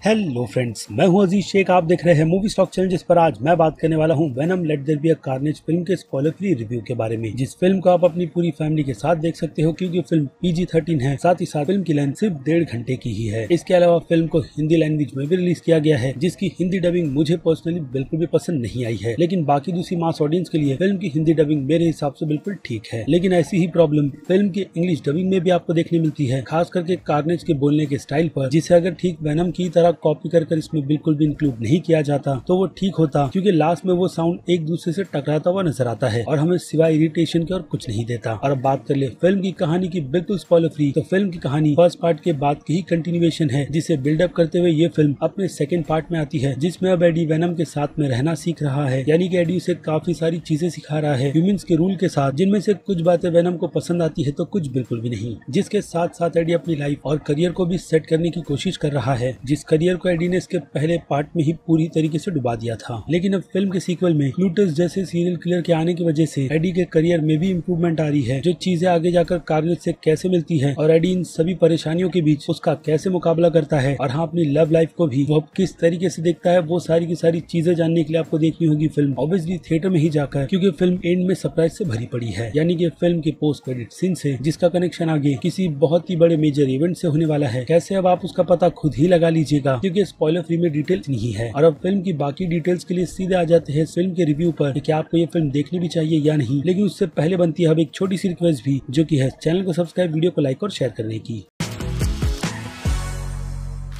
Hello friends, मैं हूं अजीज शेख। आप देख रहे हैं मूवी स्टॉक चैनल, जिस पर आज मैं बात करने वाला हूं Venom let there be a carnage फिल्म के स्पॉइलर फ्री रिव्यू के बारे में। जिस फिल्म को आप अपनी पूरी फैमिली के साथ देख सकते हो क्योंकि फिल्म PG-13 है। साथ ही साथ फिल्म की लेंथ सिर्फ 1.5 घंटे की ही है। इसके अलावा फिल्म को हिंदी लैंग्वेज में भी रिलीज किया गया है, जिसकी हिंदी डबिंग मुझे पर्सनली बिल्कुल भी पसंद नहीं आई है। लेकिन बाकी दूसरी मास ऑडियंस के लिए फिल्म की हिंदी डबिंग मेरे हिसाब से बिल्कुल ठीक है। लेकिन ऐसी ही प्रॉब्लम फिल्म की इंग्लिश डबिंग में भी आपको देखने मिलती है, खास करके कार्नेज के बोलने के स्टाइल पर, जिसे अगर ठीक वेनम की तरह कॉपी कर इसमें बिल्कुल भी इंक्लूड नहीं किया जाता तो वो ठीक होता, क्योंकि लास्ट में वो साउंड एक दूसरे से टकराता हुआ नजर आता है और हमें सिवाय इरिटेशन के और कुछ नहीं देता। और अब बात कर ले फिल्म की कहानी की बिल्कुल स्पॉइलर फ्री, तो फिल्म की कहानी फर्स्ट पार्ट के बाद की ही कंटिन्यूएशन है, जिसे बिल्डअप करते हुए ये फिल्म अपने सेकंड पार्ट में आती है, जिसमें अब एडी वेनम के साथ में रहना सीख रहा है। यानी कि एडी उसे काफी सारी चीजें सिखा रहा है ह्यूमंस के रूल के साथ, जिनमें से कुछ बातें वेनम को पसंद आती है तो कुछ बिल्कुल भी नहीं। जिसके साथ साथ एडी अपनी लाइफ और करियर को भी सेट करने की कोशिश कर रहा है, जिस करियर को एडी ने इसके पहले पार्ट में ही पूरी तरीके से डुबा दिया था। लेकिन अब फिल्म के सीक्वल में क्लूटस जैसे सीरियल किलर के आने की वजह से एडी के करियर में भी इम्प्रूवमेंट आ रही है, जो चीजें आगे जाकर कार्नेज से कैसे मिलती है और एडी इन सभी परेशानियों के बीच उसका कैसे मुकाबला करता है, और हाँ, अपनी लव लाइफ को भी वो किस तरीके से देखता है, वो सारी की सारी चीजें जानने के लिए आपको देखनी होगी फिल्म ऑब्वियसली थिएटर में ही जाकर, क्योंकि फिल्म एंड में सरप्राइज से भरी पड़ी है। यानी कि फिल्म के पोस्ट क्रेडिट सीन से, जिसका कनेक्शन आगे किसी बहुत ही बड़े मेजर इवेंट से होने वाला है, कैसे अब आप उसका पता खुद ही लगा लीजिएगा, क्योंकि स्पॉइलर फ्री में डिटेल नहीं है। और अब फिल्म की बाकी डिटेल्स के लिए सीधे आ जाते हैं फिल्म के रिव्यू पर कि क्या आपको ये फिल्म देखनी भी चाहिए या नहीं। लेकिन उससे पहले बनती है अब एक छोटी सी रिक्वेस्ट भी, जो कि है चैनल को सब्सक्राइब, वीडियो को लाइक और शेयर करने की।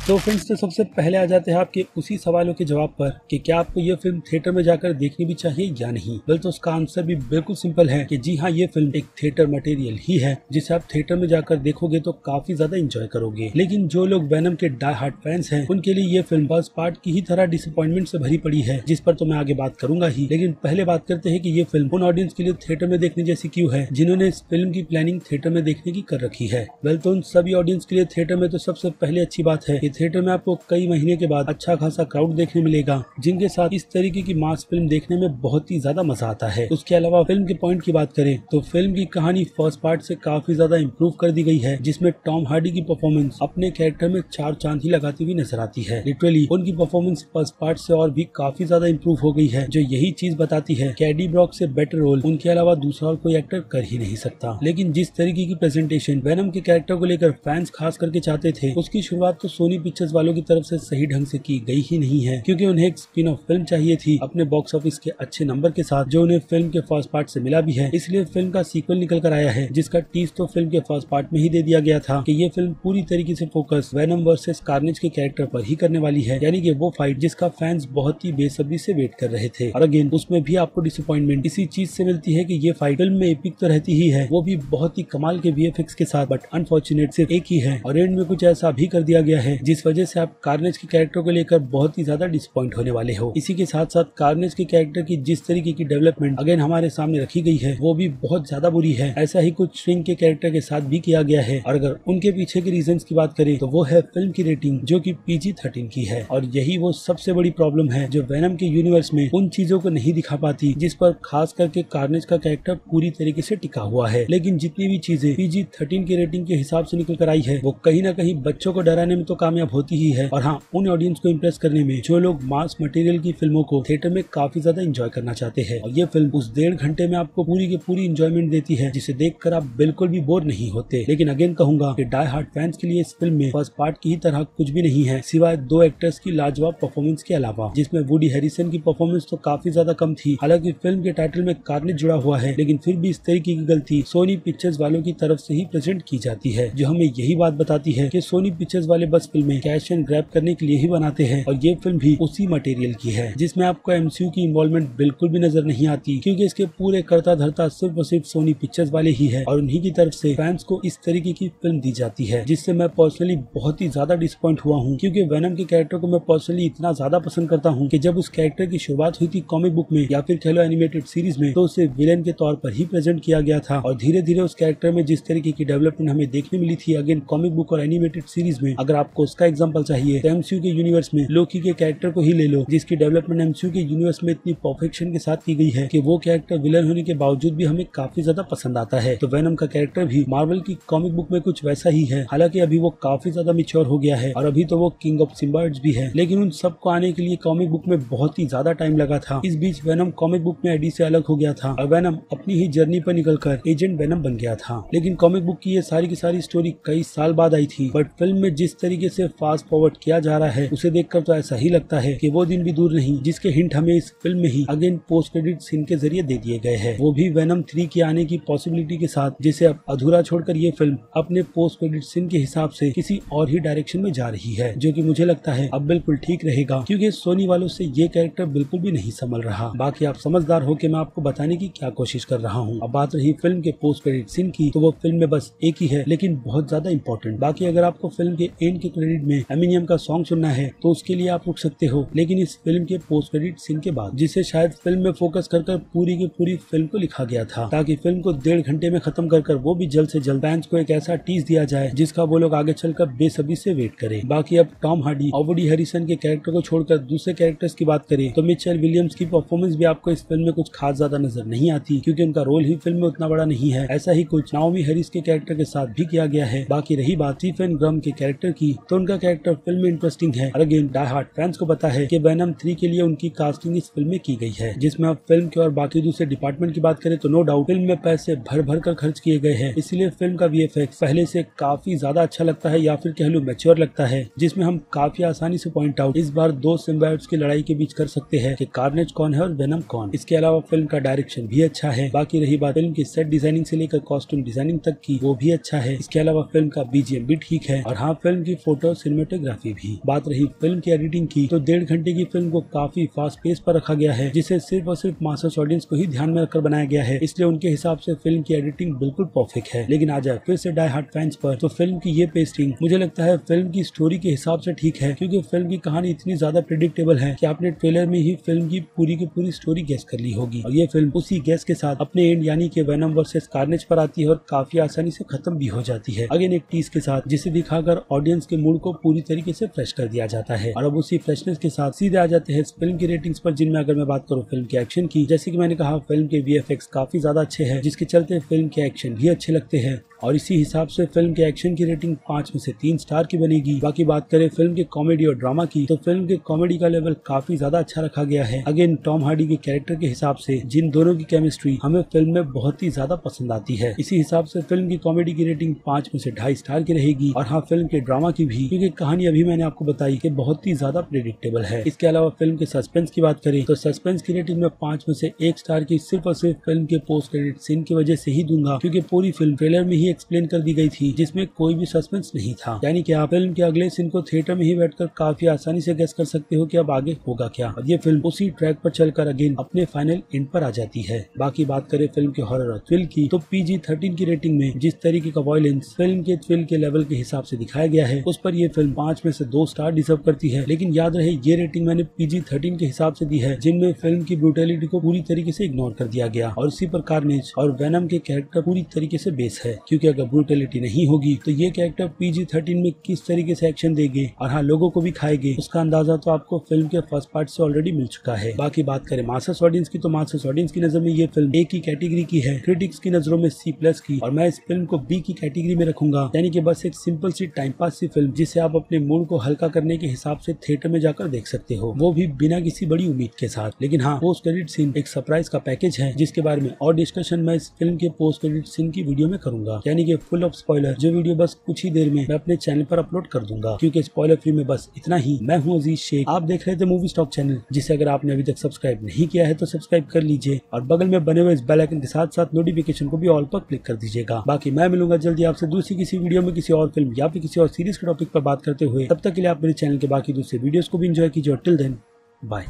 तो फ्रेंड्स, तो सबसे पहले आ जाते हैं आपके उसी सवालों के जवाब पर कि क्या आपको ये फिल्म थिएटर में जाकर देखनी भी चाहिए या नहीं। वेल, तो उसका आंसर भी बिल्कुल सिंपल है कि जी हाँ, ये फिल्म एक थिएटर मटेरियल ही है, जिसे आप थिएटर में जाकर देखोगे तो काफी ज्यादा एंजॉय करोगे। लेकिन जो लोग वेनम के डाई हार्ड फैंस हैं, उनके लिए ये फिल्म फर्स्ट पार्ट की ही तरह डिसअपॉइंटमेंट से भरी पड़ी है, जिस पर तो मैं आगे बात करूंगा ही। लेकिन पहले बात करते हैं कि ये फिल्म उन ऑडियंस के लिए थिएटर में देखने जैसी क्यों है, जिन्होंने इस फिल्म की प्लानिंग थिएटर में देखने की कर रखी है। वेल, तो उन सभी ऑडियंस के लिए थिएटर में तो सबसे पहले अच्छी बात है कि थिएटर में आपको कई महीने के बाद अच्छा खासा क्राउड देखने मिलेगा, जिनके साथ इस तरीके की मास फिल्म देखने में बहुत ही ज्यादा मजा आता है। उसके अलावा फिल्म के पॉइंट की बात करें तो फिल्म की कहानी फर्स्ट पार्ट से काफी ज्यादा इम्प्रूव कर दी गई है, जिसमें टॉम हार्डी की परफॉर्मेंस अपने कैरेक्टर में 4 चांद ही लगाती हुई नजर आती है। लिटरली उनकी परफॉर्मेंस फर्स्ट पार्ट से और भी काफी ज्यादा इम्प्रूव हो गई है, जो यही चीज बताती है कि एडी ब्रॉक से बेटर रोल उनके अलावा दूसरा और कोई एक्टर कर ही नहीं सकता। लेकिन जिस तरीके की प्रेजेंटेशन वेनम के कैरेक्टर को लेकर फैंस खास करके चाहते थे, उसकी शुरुआत तो सोनी पिक्चर्स वालों की तरफ से सही ढंग से की गई ही नहीं है, क्योंकि उन्हें एक स्पिन ऑफ फिल्म चाहिए थी अपने बॉक्स ऑफिस के अच्छे नंबर के साथ, जो उन्हें फिल्म के फर्स्ट पार्ट से मिला भी है। इसलिए फिल्म का सीक्वल निकल कर आया है, जिसका टीज तो फिल्म के फर्स्ट पार्ट में ही दे दिया गया था कि ये फिल्म पूरी तरीके से फोकस वेनम वर्सेस कार्नेज के कैरेक्टर पर ही करने वाली है। यानी कि वो फाइट जिसका फैंस बहुत ही बेसब्री से वेट कर रहे थे। और अगेन उसमें भी आपको डिसअपॉइंटमेंट इसी चीज से मिलती है कि ये फाइट फिल्म में एपिक तो रहती ही है, वो भी बहुत ही कमाल के VFX के साथ, बट अनफॉर्चुनेट सिर्फ एक ही है और एंड में कुछ ऐसा भी कर दिया गया है जिस वजह से आप कार्नेज के कैरेक्टर को लेकर बहुत ही ज्यादा डिसअपॉइंट होने वाले हो। इसी के साथ साथ कार्नेज के कैरेक्टर की जिस तरीके की डेवलपमेंट अगेन हमारे सामने रखी गई है, वो भी बहुत ज्यादा बुरी है। ऐसा ही कुछ श्रिंक के कैरेक्टर के साथ भी किया गया है, और अगर उनके पीछे के रीजंस की बात करें तो वो है फिल्म की रेटिंग, जो कि PG-13 की है। और यही वो सबसे बड़ी प्रॉब्लम है जो वेनम के यूनिवर्स में उन चीजों को नहीं दिखा पाती, जिस पर खास करके कार्नेज का कैरेक्टर पूरी तरीके से टिका हुआ है। लेकिन जितनी भी चीजें PG-13 की रेटिंग के हिसाब से निकल कर आई है, वो कहीं ना कहीं बच्चों को डराने में तो कामयाब होती ही है, और हाँ, उन ऑडियंस को इम्प्रेस करने में जो लोग मास मटेरियल की फिल्मों को थिएटर में काफी ज्यादा एंजॉय करना चाहते हैं। और ये फिल्म उस 1.5 घंटे में आपको पूरी की पूरी एंजॉयमेंट देती है, जिसे देखकर आप बिल्कुल भी बोर नहीं होते। लेकिन अगेन कहूंगा कि डाई हार्ड फैंस के लिए इस फिल्म में फर्स्ट पार्ट की ही तरह कुछ भी नहीं है, सिवाय 2 एक्टर्स की लाजवाब परफॉर्मेंस के अलावा, जिसमें वुडी हैरिसन की परफॉर्मेंस तो काफी ज्यादा कम थी। हालांकि फिल्म के टाइटल में कार्नेज जुड़ा हुआ है, लेकिन फिर भी इस तरीके की गलती सोनी पिक्चर्स वालों की तरफ से ही प्रेजेंट की जाती है, जो हमें यही बात बताती है कि सोनी पिक्चर्स वाले बस फिल्में कैश एंड ग्रैब करने के लिए ही बनाते हैं, और ये फिल्म भी उसी मटेरियल की है, जिसमें आपको MCU की इन्वॉल्वमेंट बिल्कुल भी नजर नहीं आती, क्योंकि इसके पूरे करता धरता सिर्फ और सिर्फ सोनी पिक्चर्स वाले ही है, और उन्हीं की तरफ से फैंस को इस तरीके की फिल्म दी जाती है, जिससे मैं पर्सनली बहुत ही ज्यादा डिसअपॉइंट हुआ हूँ। क्योंकि वेनम के कैरेक्टर को मैं पर्सनली इतना ज्यादा पसंद करता हूँ कि जब उस कैरेक्टर की शुरुआत हुई थी कॉमिक बुक में या फिर कह लो एनिमेटेड सीरीज में, तो उसे विलेन के तौर पर ही प्रेजेंट किया गया था, और धीरे धीरे उस कैरेक्टर में जिस तरीके की डेवलपमेंट हमें देखने मिली थी अगेन कॉमिक बुक और एनिमेटेड सीरीज में, अगर आपको उस उसका एग्जांपल चाहिए तो एमसीयू के यूनिवर्स में लोकी के कैरेक्टर को ही ले लो, जिसकी डेवलपमेंट एमसीयू के यूनिवर्स में इतनी परफेक्शन के साथ की गई है कि वो कैरेक्टर विलन होने के बावजूद भी हमें काफी ज्यादा पसंद आता है। तो वेनम का कैरेक्टर भी मार्वल की कॉमिक बुक में कुछ वैसा ही है। हालांकि अभी वो काफी ज्यादा मैच्योर हो गया है और अभी तो वो किंग ऑफ सिम्बायट्स भी है, लेकिन उन सबको आने के लिए कॉमिक बुक में बहुत ही ज्यादा टाइम लगा था। इस बीच वेनम कॉमिक बुक में एडी से अलग हो गया था और वेनम अपनी ही जर्नी पर निकलकर एजेंट वेनम बन गया था। लेकिन कॉमिक बुक की ये सारी की सारी स्टोरी कई साल बाद आई थी, बट फिल्म में जिस तरीके से फास्ट फॉरवर्ड किया जा रहा है उसे देखकर तो ऐसा ही लगता है कि वो दिन भी दूर नहीं जिसके हिंट हमें इस फिल्म में ही अगेन पोस्ट क्रेडिट सीन के जरिए दे दिए गए हैं, वो भी वेनम 3 के आने की पॉसिबिलिटी के साथ, जिसे अब अधूरा छोड़कर ये फिल्म अपने पोस्ट क्रेडिट सीन के हिसाब से किसी और ही डायरेक्शन में जा रही है, जो कि मुझे लगता है अब बिल्कुल ठीक रहेगा क्योंकि सोनी वालों से ये कैरेक्टर बिल्कुल भी नहीं संभल रहा। बाकी आप समझदार हो कि मैं आपको बताने की क्या कोशिश कर रहा हूँ। अब बात रही फिल्म के पोस्ट क्रेडिट सीन की, तो वो फिल्म में बस एक ही है लेकिन बहुत ज्यादा इंपॉर्टेंट। बाकी अगर आपको फिल्म के एंड के क्रेडिट में एमिनियम का सॉन्ग सुनना है तो उसके लिए आप रुक सकते हो, लेकिन इस फिल्म के पोस्ट क्रेडिट सीन के बाद, जिसे शायद फिल्म में फोकस कर पूरी की पूरी फिल्म को लिखा गया था ताकि फिल्म को 1.5 घंटे में खत्म कर वो भी जल्द से जल्द फैंस को एक ऐसा टीज दिया जाए जिसका वो लोग आगे चलकर बेसब्री से वेट करें। बाकी अब टॉम हार्डी और वुडी हैरिसन के कैरेक्टर को छोड़कर दूसरे कैरेक्टर्स की बात करें तो मिचेल विलियम्स की परफॉर्मेंस भी आपको इस फिल्म में कुछ खास ज्यादा नजर नहीं आती क्योंकि उनका रोल ही फिल्म में उतना बड़ा नहीं है। ऐसा ही कुछ नाओमी हैरिस के कैरेक्टर के साथ भी किया गया है। बाकी रही बात स्टीफन ग्रम के कैरेक्टर की, तो उनका कैरेक्टर फिल्म में इंटरेस्टिंग है और अगेन डाई हार्ड फैंस को पता है कि वेनम 3 के लिए उनकी कास्टिंग इस फिल्म में की गई है, जिसमें अब फिल्म के और बाकी दूसरे डिपार्टमेंट की बात करें तो नो डाउट फिल्म में पैसे भर भर कर खर्च किए गए हैं, इसलिए फिल्म का वीएफएक्स पहले से काफी ज्यादा अच्छा लगता है या फिर कह लो मैच्योर लगता है, जिसमें हम काफी आसानी से पॉइंट आउट इस बार 2 सिम्बायोट्स की लड़ाई के बीच कर सकते हैं कि कार्नेज कौन है और वेनम कौन। इसके अलावा फिल्म का डायरेक्शन भी अच्छा है। बाकी रही बात फिल्म की सेट डिजाइनिंग से लेकर कॉस्ट्यूम डिजाइनिंग तक की, वो भी अच्छा है। इसके अलावा फिल्म का बीजीएम भी ठीक है और हाँ, फिल्म की फोटो सिनेमेटोग्राफी भी। बात रही फिल्म की एडिटिंग की, तो 1.5 घंटे की फिल्म को काफी फास्ट पेस पर रखा गया है, जिसे सिर्फ और सिर्फ मास्टर्स ऑडियंस को ही ध्यान में रखकर बनाया गया है, इसलिए उनके हिसाब से फिल्म की एडिटिंग बिल्कुल परफेक्ट है। लेकिन आ जाए फिर से डाई हार्ड फैंस पर, तो फिल्म की ये पेस्टिंग मुझे लगता है फिल्म की स्टोरी के हिसाब से ठीक है, क्योंकि फिल्म की कहानी इतनी ज्यादा प्रेडिक्टेबल है कि आपने ट्रेलर में ही फिल्म की पूरी स्टोरी गेस कर ली होगी और ये फिल्म उसी गेस के साथ अपने एंड यानी कि वेनम वर्सेस कार्नेज पर आती है और काफी आसानी से खत्म भी हो जाती है, अगेन एक टीज के साथ, जिसे दिखाकर ऑडियंस के मूड को पूरी तरीके से फ्रेश कर दिया जाता है। और अब उसी फ्रेशनेस के साथ सीधे आ जाते हैं इस फिल्म की रेटिंग्स पर, जिनमें अगर मैं बात करूँ फिल्म के एक्शन की, जैसे कि मैंने कहा फिल्म के वीएफएक्स काफी ज्यादा अच्छे हैं, जिसके चलते फिल्म के एक्शन भी अच्छे लगते हैं और इसी हिसाब से फिल्म के एक्शन की रेटिंग 5 में से 3 स्टार की बनेगी। बाकी बात करें फिल्म के कॉमेडी और ड्रामा की, तो फिल्म के कॉमेडी का लेवल काफी ज्यादा अच्छा रखा गया है। अगेन टॉम हार्डी के कैरेक्टर के हिसाब से जिन दोनों की केमिस्ट्री हमें फिल्म में बहुत ही ज्यादा पसंद आती है, इसी हिसाब से फिल्म की कॉमेडी की रेटिंग 5 में से 2.5 स्टार की रहेगी। और हाँ, फिल्म के ड्रामा की भी, क्योंकि कहानी अभी मैंने आपको बताई कि बहुत ही ज्यादा प्रेडिक्टेबल है। इसके अलावा फिल्म के सस्पेंस की बात करें तो सस्पेंस की रेटिंग में 5 में से 1 स्टार की सिर्फ और सिर्फ फिल्म के पोस्ट क्रेडिट सीन की वजह से ही दूंगा, क्योंकि पूरी फिल्म ट्रेलर में ही एक्सप्लेन कर दी गई थी, जिसमें कोई भी सस्पेंस नहीं था। यानी कि आप फिल्म के अगले सीन को थिएटर में ही बैठकर काफी आसानी से गेस कर सकते हो कि अब आगे होगा क्या, और ये फिल्म उसी ट्रैक पर चलकर अगेन अपने फाइनल एंड पर आ जाती है। बाकी बात करें फिल्म के हॉरर और थ्रिल की, तो PG-13 की रेटिंग में जिस तरीके का वायलेंस फिल्म के थ्रिल के लेवल के हिसाब से दिखाया गया है, उस पर ये फिल्म 5 में से 2 स्टार डिजर्व करती है। लेकिन याद रहे ये रेटिंग मैंने PG-13 के हिसाब से दी है, जिनमें फिल्म की ब्रूटैलिटी को पूरी तरीके से इग्नोर कर दिया गया और इसी पर कार्नेज और वेनम के कैरेक्टर पूरी तरीके से बेस है, क्योंकि अगर ब्रूटैलिटी नहीं होगी तो ये कैरेक्टर PG-13 में किस तरीके से एक्शन देंगे और हाँ लोगों को भी खाएंगे, उसका अंदाजा तो आपको फिल्म के फर्स्ट पार्ट से ऑलरेडी मिल चुका है। बाकी बात करें मास्टर्स ऑडियंस की, तो मास्टर्स ऑडियंस की नजर में ये फिल्म A की कैटेगरी की है, क्रिटिक्स की नजरों में C+ की, और मैं इस फिल्म को B की कैटेगरी में रखूंगा, यानी कि बस एक सिंपल सी टाइम पास सी फिल्म, जिसे आप अपने मूड को हल्का करने के हिसाब से थिएटर में जाकर देख सकते हो, वो भी बिना किसी बड़ी उम्मीद के साथ। लेकिन हाँ, पोस्ट क्रेडिट सीन एक सरप्राइज का पैकेज है, जिसके बारे में और डिस्कशन मैं इस फिल्म के पोस्ट क्रेडिट सीन की वीडियो में करूंगा, यानी कि फुल ऑफ स्पॉइलर, जो वीडियो बस कुछ ही देर में मैं अपने चैनल पर अपलोड कर दूंगा। क्योंकि स्पॉइलर फ्री में बस इतना ही। मैं हूं अजीज शेख, आप देख रहे थे मूवी स्टॉक चैनल, जिसे अगर आपने अभी तक सब्सक्राइब नहीं किया है तो सब्सक्राइब कर लीजिए और बगल में बने हुए इस बेल आइकन के साथ साथ नोटिफिकेशन को भी ऑल पर क्लिक कर दीजिएगा। बाकी मैं मिलूंगा जल्दी आपसे दूसरी किसी वीडियो में किसी और फिल्म या फिर किसी और सीरीज के टॉपिक पर बात करते हुए। तब तक के लिए आप मेरे चैनल के बाकी दूसरे वीडियोस को भी एंजॉय कीजिए और टिल देन बाय।